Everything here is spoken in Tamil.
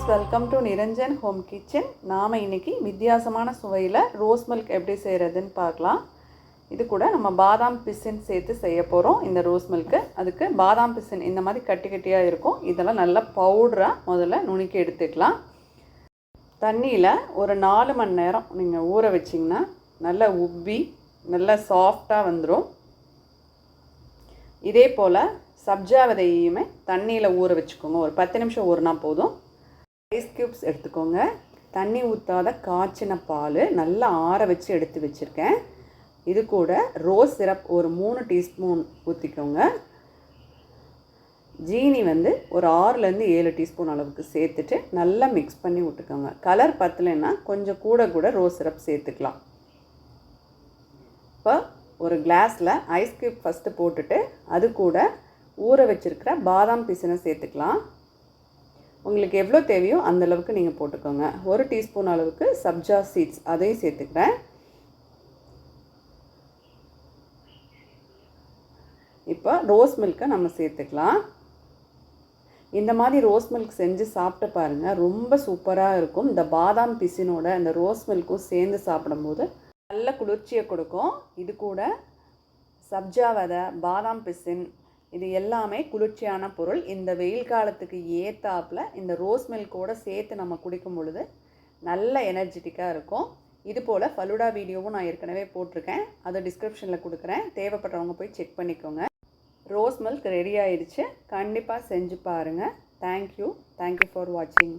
Welcome to Niranjan home kitchen. நாம் இன்றைக்கி வித்தியாசமான சுவையில் ரோஸ் மில்க் எப்படி செய்கிறதுன்னு பார்க்கலாம். இது கூட நம்ம பாதாம் பிசின் சேர்த்து செய்ய போகிறோம். இந்த ரோஸ் மில்க்கு அதுக்கு பாதாம் பிசின் இந்த மாதிரி கட்டி கட்டியாக இருக்கும். இதெல்லாம் நல்லா பவுடராக முதல்ல நுணுக்கி எடுத்துக்கலாம். தண்ணியில் ஒரு 4 மணி நேரம் நீங்கள் ஊற வச்சிங்கன்னா நல்லா உப்பி நல்லா சாஃப்டாக வந்துடும். இதே போல் சப்ஜா விதையுமே தண்ணியில் ஊற வச்சுக்கோங்க. ஒரு 10 நிமிஷம் ஊறினா போதும். ஐஸ் க்யூப்ஸ் எடுத்துக்கோங்க. தண்ணி ஊற்றாத காய்ச்சின பால் நல்லா ஆற வச்சு எடுத்து வச்சுருக்கேன். இது கூட ரோஸ் சிரப் ஒரு 3 டீஸ்பூன் ஊற்றிக்கோங்க. ஜீனி ஒரு 6லேருந்து 7 டீஸ்பூன் அளவுக்கு சேர்த்துட்டு நல்லா மிக்ஸ் பண்ணி விட்டுக்கோங்க. கலர் பத்தலைன்னா கொஞ்சம் கூட ரோஸ் சிரப் சேர்த்துக்கலாம். இப்போ ஒரு கிளாஸில் ஐஸ் க்யூப் ஃபஸ்ட்டு போட்டுட்டு அது கூட ஊற வச்சுருக்கிற பாதாம் பிசினை சேர்த்துக்கலாம். உங்களுக்கு எவ்வளோ தேவையோ அந்தளவுக்கு நீங்கள் போட்டுக்கோங்க. 1 டீஸ்பூன் அளவுக்கு சப்ஜா சீட்ஸ் அதையும் சேர்த்துக்கிறேன். இப்போ ரோஸ் மில்க்கை நம்ம சேர்த்துக்கலாம். இந்த மாதிரி ரோஸ் மில்க் செஞ்சு சாப்பிட்டு பாருங்கள், ரொம்ப சூப்பராக இருக்கும். இந்த பாதாம் பிசினோட இந்த ரோஸ் மில்க்கும் சேர்ந்து சாப்பிடும்போது நல்ல குளிர்ச்சியை கொடுக்கும். இது கூட சப்ஜா விதை, பாதாம் பிசின் இது எல்லாமே குளிர்ச்சியான பொருள். இந்த வெயில் காலத்துக்கு ஏற்றாப்புல இந்த ரோஸ் மில்கோடு சேர்த்து நம்ம குடிக்கும் பொழுது நல்ல எனர்ஜெட்டிக்காக இருக்கும். இது போல் ஃபலூடா வீடியோவும் நான் ஏற்கனவே போட்டிருக்கேன், அதை டிஸ்கிரிப்ஷனில் கொடுக்குறேன். தேவைப்படுறவங்க போய் செக் பண்ணிக்கோங்க. ரோஸ் மில்க் ரெடி ஆயிடுச்சு. கண்டிப்பாக செஞ்சு பாருங்கள். தேங்க்யூ ஃபார் வாட்சிங்.